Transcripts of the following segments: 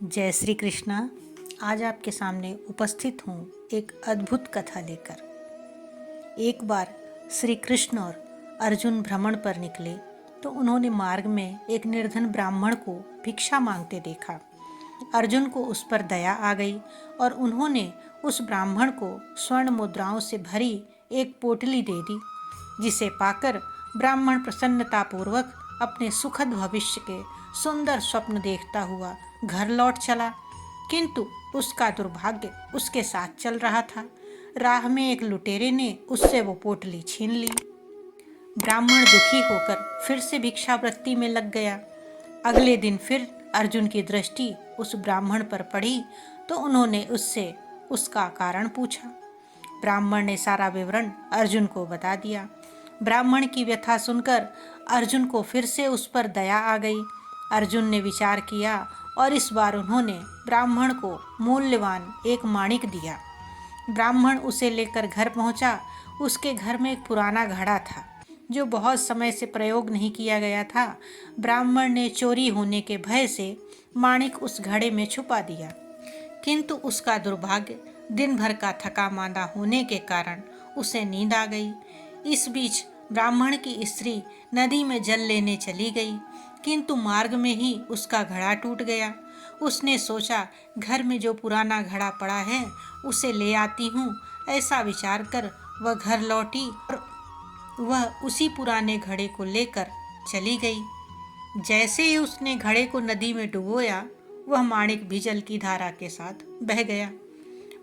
जय श्री कृष्णा। आज आपके सामने उपस्थित हूँ एक अद्भुत कथा लेकर। एक बार श्री कृष्ण और अर्जुन भ्रमण पर निकले तो उन्होंने मार्ग में एक निर्धन ब्राह्मण को भिक्षा मांगते देखा। अर्जुन को उस पर दया आ गई और उन्होंने उस ब्राह्मण को स्वर्ण मुद्राओं से भरी एक पोटली दे दी, जिसे पाकर ब्राह्मण प्रसन्नतापूर्वक अपने सुखद भविष्य के सुंदर स्वप्न देखता हुआ घर लौट चला। किंतु उसका दुर्भाग्य उसके साथ चल रहा था। राह में एक लुटेरे ने उससे वो पोटली छीन ली। ब्राह्मण दुखी होकर फिर से भिक्षावृत्ति में लग गया। अगले दिन फिर अर्जुन की दृष्टि उस ब्राह्मण पर पड़ी तो उन्होंने उससे उसका कारण पूछा। ब्राह्मण ने सारा विवरण अर्जुन को बता दिया। ब्राह्मण की व्यथा सुनकर अर्जुन को फिर से उस पर दया आ गई। अर्जुन ने विचार किया और इस बार उन्होंने ब्राह्मण को मूल्यवान एक माणिक दिया। ब्राह्मण उसे लेकर घर पहुंचा। उसके घर में एक पुराना घड़ा था जो बहुत समय से प्रयोग नहीं किया गया था। ब्राह्मण ने चोरी होने के भय से माणिक उस घड़े में छुपा दिया, किंतु उसका दुर्भाग्य दिन भर का थका मांदा होने के कारण उसे नींद आ गई। इस बीच ब्राह्मण की स्त्री नदी में जल लेने चली गई, किंतु मार्ग में ही उसका घड़ा टूट गया। उसने सोचा, घर में जो पुराना घड़ा पड़ा है उसे ले आती हूँ। ऐसा विचार कर वह घर लौटी और वह उसी पुराने घड़े को लेकर चली गई। जैसे ही उसने घड़े को नदी में डुबोया, वह माणिक भी जल की धारा के साथ बह गया।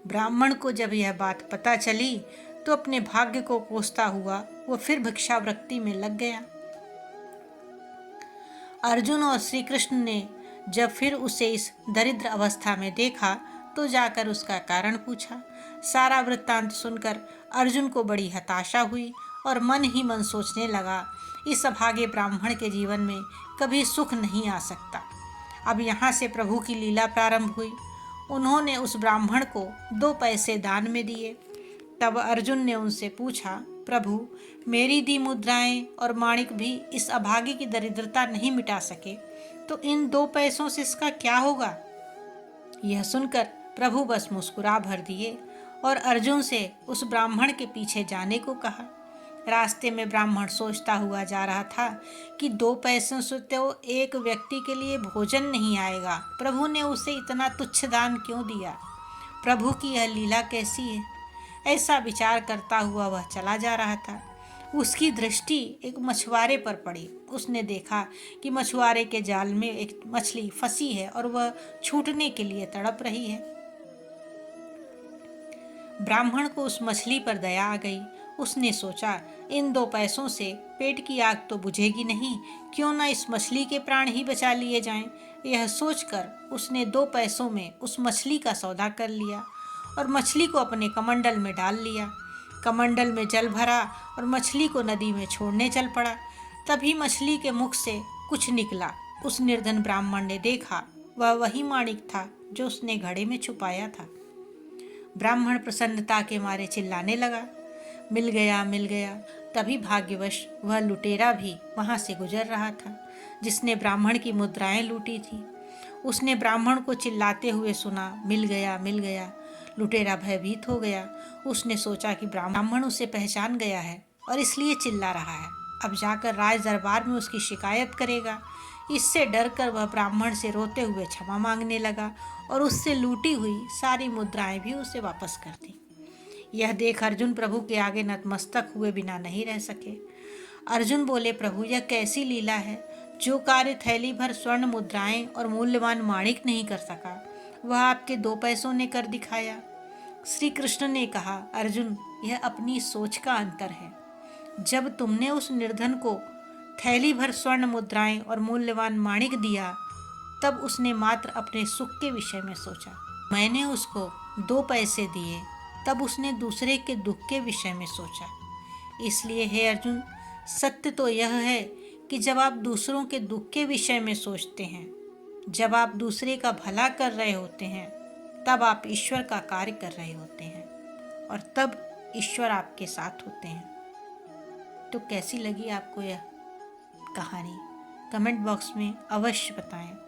ब्राह्मण को जब यह बात पता चली तो अपने भाग्य को कोसता हुआ वह फिर भिक्षावृत्ति में लग गया। अर्जुन और श्री कृष्ण ने जब फिर उसे इस दरिद्र अवस्था में देखा तो जाकर उसका कारण पूछा। सारा वृत्तांत सुनकर अर्जुन को बड़ी हताशा हुई और मन ही मन सोचने लगा, इस अभागे ब्राह्मण के जीवन में कभी सुख नहीं आ सकता। अब यहाँ से प्रभु की लीला प्रारंभ हुई। उन्होंने उस ब्राह्मण को 2 पैसे दान में दिए। तब अर्जुन ने उनसे पूछा, प्रभु, मेरी दी मुद्राएं और माणिक भी इस अभागे की दरिद्रता नहीं मिटा सके, तो इन 2 पैसों से इसका क्या होगा? यह सुनकर प्रभु बस मुस्कुरा भर दिए और अर्जुन से उस ब्राह्मण के पीछे जाने को कहा। रास्ते में ब्राह्मण सोचता हुआ जा रहा था कि 2 पैसों से तो एक व्यक्ति के लिए भोजन नहीं आएगा। प्रभु ने उसे इतना तुच्छ दान क्यों दिया? प्रभु की यह लीला कैसी है? ऐसा विचार करता हुआ वह चला जा रहा था। उसकी दृष्टि एक मछुआरे पर पड़ी। उसने देखा कि मछुआरे के जाल में एक मछली फंसी है और वह छूटने के लिए तड़प रही है। ब्राह्मण को उस मछली पर दया आ गई। उसने सोचा, इन 2 पैसों से पेट की आग तो बुझेगी नहीं, क्यों ना इस मछली के प्राण ही बचा लिए जाएं। यह सोचकर उसने 2 पैसों में उस मछली का सौदा कर लिया और मछली को अपने कमंडल में डाल लिया। कमंडल में जल भरा और मछली को नदी में छोड़ने चल पड़ा। तभी मछली के मुख से कुछ निकला। उस निर्धन ब्राह्मण ने देखा, वह वही माणिक था जो उसने घड़े में छुपाया था। ब्राह्मण प्रसन्नता के मारे चिल्लाने लगा, मिल गया, मिल गया। तभी भाग्यवश वह लुटेरा भी वहां से गुजर रहा था जिसने ब्राह्मण की मुद्राएं लूटी थी। उसने ब्राह्मण को चिल्लाते हुए सुना, मिल गया, मिल गया। लुटेरा भयभीत हो गया। उसने सोचा कि ब्राह्मण उसे पहचान गया है और इसलिए चिल्ला रहा है। अब जाकर राज दरबार में उसकी शिकायत करेगा। इससे डरकर वह ब्राह्मण से रोते हुए क्षमा मांगने लगा और उससे लूटी हुई सारी मुद्राएं भी उसे वापस कर दी। यह देख अर्जुन प्रभु के आगे नतमस्तक हुए बिना नहीं रह सके। अर्जुन बोले, प्रभु, यह कैसी लीला है? जो कार्य थैली भर स्वर्ण मुद्राएं और मूल्यवान माणिक नहीं कर सका, वह आपके 2 पैसों ने कर दिखाया। श्री कृष्ण ने कहा, अर्जुन, यह अपनी सोच का अंतर है। जब तुमने उस निर्धन को थैली भर स्वर्ण मुद्राएं और मूल्यवान माणिक दिया, तब उसने मात्र अपने सुख के विषय में सोचा। मैंने उसको 2 पैसे दिए, तब उसने दूसरे के दुख के विषय में सोचा। इसलिए हे अर्जुन, सत्य तो यह है कि जब आप दूसरों के दुख के विषय में सोचते हैं, जब आप दूसरे का भला कर रहे होते हैं, तब आप ईश्वर का कार्य कर रहे होते हैं और तब ईश्वर आपके साथ होते हैं। तो कैसी लगी आपको यह कहानी? कमेंट बॉक्स में अवश्य बताएं।